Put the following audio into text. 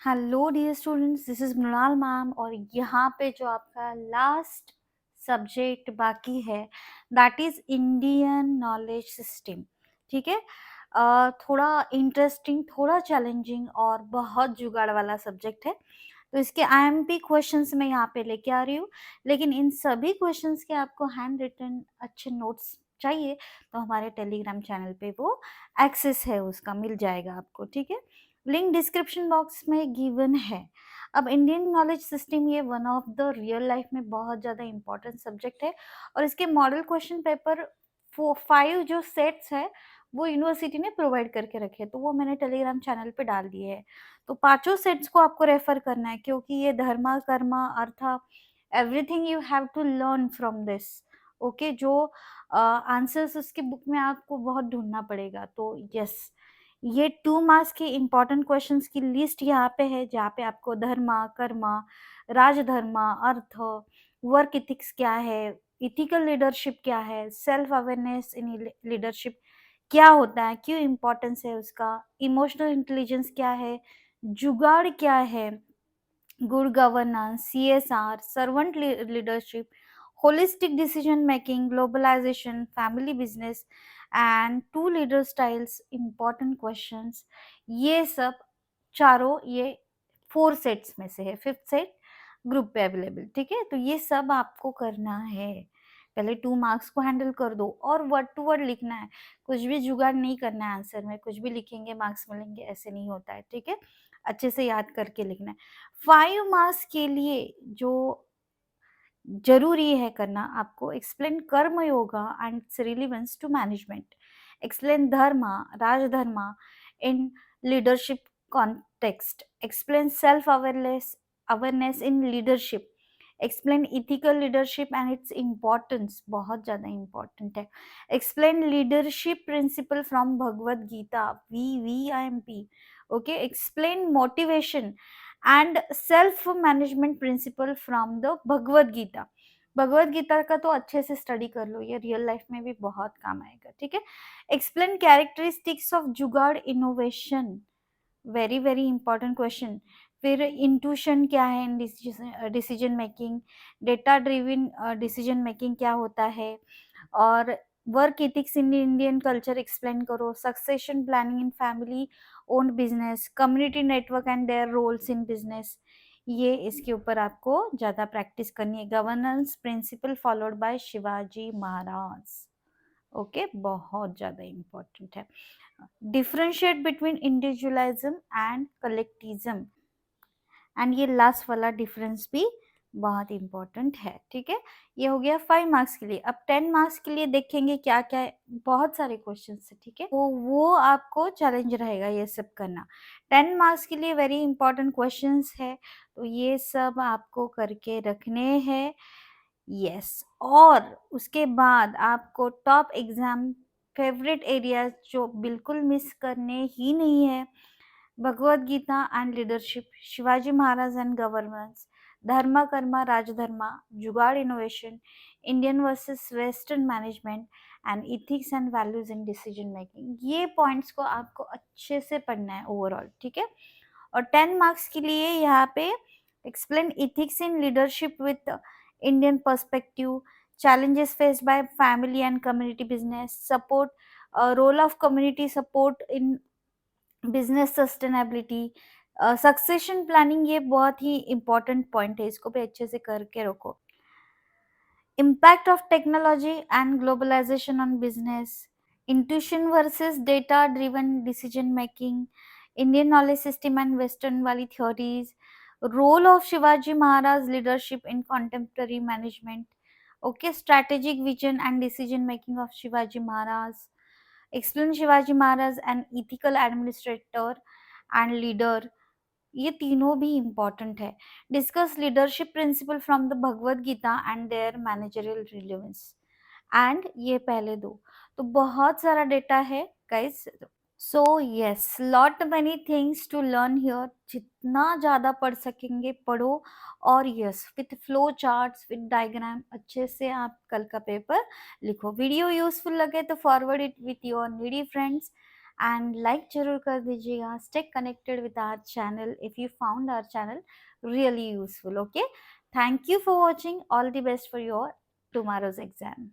Hello dear students, this is Mrinal ma'am. और यहाँ पे जो आपका लास्ट सब्जेक्ट बाकी है that is Indian knowledge system. ठीक है। थोड़ा इंटरेस्टिंग, थोड़ा चैलेंजिंग और बहुत जुगाड़ वाला सब्जेक्ट है। तो इसके आईएमपी क्वेश्चंस मैं यहाँ पे लेके आ रही हूँ। लेकिन इन सभी क्वेश्चंस के आपको हैंड रिटन अच्छे नोट्स चाहिए तो हमारे टेलीग्राम चैनल पे वो एक्सेस है, उसका मिल जाएगा आपको। ठीक है, लिंक डिस्क्रिप्शन बॉक्स में गिवन है। अब इंडियन नॉलेज सिस्टम ये one of the real life में बहुत ज़्यादा इंपॉर्टेंट सब्जेक्ट है। और इसके मॉडल क्वेश्चन पेपर 5 जो सेट्स है वो यूनिवर्सिटी ने प्रोवाइड करके रखे हैं, तो वो मैंने टेलीग्राम चैनल पे डाल दिए हैं। तो पांचों सेट्स को आपको रेफर करना है क्योंकि ये dharma karma artha everything you have to learn from this. Okay, जो आंसर्स उसकी बुक में आपको बहुत ढूंढना पड़ेगा। तो यस, ये 2 मार्क्स के इम्पॉर्टेंट क्वेश्चंस की लिस्ट यहाँ पे है, जहाँ पे आपको धर्मा कर्मा राजधर्मा अर्थ, वर्क इथिक्स क्या है, इथिकल लीडरशिप क्या है, सेल्फ अवेयरनेस इन लीडरशिप क्या होता है, क्यों इम्पोर्टेंस है उसका, इमोशनल इंटेलिजेंस क्या है, जुगाड़ क्या है, good governance, CSR, servant leadership, holistic decision making, globalisation, family business and to leader styles, important questions. ये सब चारों ये 4 सेट्स में से है, 5th सेट ग्रुप पे अवेलेबल। ठीक है, तो ये सब आपको करना है। पहले 2 मार्क्स को हैंडल कर दो और वर्ड टू वर्ड लिखना है, कुछ भी जुगाड़ नहीं करना है आंसर में, कुछ भी लिखेंगे मार्क्स मिलेंगे ऐसे नहीं होता है। ठीक है, अच्छे से याद करके लिखना है। 5 मार्क्स के लिए जो जरूरी है करना आपको, explain karma yoga and its relevance to management, explain dharma rajdharma in leadership context, explain self awareness in leadership, explain ethical leadership and its importance, बहुत ज़्यादा इम्पोर्टेंट है, explain leadership principle from Bhagavad Gita VVIMP, okay, explain motivation and self management principle from the Bhagavad Gita. Bhagavad Gita का तो अच्छे से study कर लो, ये real life में भी बहुत काम आएगा। ठीक है, explain characteristics of jugaad innovation, very very important question. फिर इंट्यूशन क्या है in decision making, data driven decision making क्या होता है, और work ethics in Indian culture explain करो, succession planning in family owned business, community network and their roles in business, ये इसके ऊपर आपको ज़्यादा प्रैक्टिस करनी है। Governance principle followed by Shivaji Maharaj, okay, बहुत ज़्यादा इम्पोर्टेंट है। Differentiate between individualism and कलेक्टिज्म, and ये लास्ट वाला डिफरेंस भी बहुत इंपॉर्टेंट है। ठीक है, ये हो गया 5 मार्क्स के लिए। अब 10 मार्क्स के लिए देखेंगे क्या क्या है, बहुत सारे क्वेश्चन है। ठीक है, तो वो आपको चैलेंज रहेगा ये सब करना। 10 मार्क्स के लिए वेरी इंपॉर्टेंट क्वेश्चन है, तो ये सब आपको करके रखने हैं। यस, और उसके बाद आपको टॉप एग्जाम फेवरेट एरियाज जो बिल्कुल मिस करने ही नहीं है, Bhagavad Gita and leadership, Shivaji Maharaj and governance, dharma karma rajdharma, jugaad innovation, Indian versus western management and ethics and values in decision making, ये पॉइंट्स को आपको अच्छे से पढ़ना है ओवरऑल। ठीक है, और 10 मार्क्स के लिए यहाँ पे explain ethics in leadership with Indian perspective, challenges faced by family and community business, support role of community support in business sustainability, succession planning, ये बहुत ही इंपॉर्टेंट पॉइंट है, इसको भी अच्छे से करके रखो। Impact of technology and globalisation on business, intuition versus data driven decision making, Indian knowledge system and western वाली theories, role of Shivaji Maharaj leadership in contemporary management, okay, strategic vision and decision making of Shivaji Maharaj, explain Shivaji Maharaj and ethical administrator and leader, ये तीनों भी important है। Discuss leadership principle from the Bhagavad Gita and their managerial relevance, and ये पहले दो, तो बहुत सारा डेटा है guys. So yes, lot many things to learn here, जितना ज़्यादा पढ़ सकेंगे पढ़ो। और yes, with flow charts with diagram अच्छे से आप कल का पेपर लिखो। वीडियो यूजफुल लगे तो forward it with your needy friends and like जरूर कर दीजिएगा. Stay connected with our channel if you found our channel really useful. Okay, thank you for watching. All the best for your tomorrow's exam.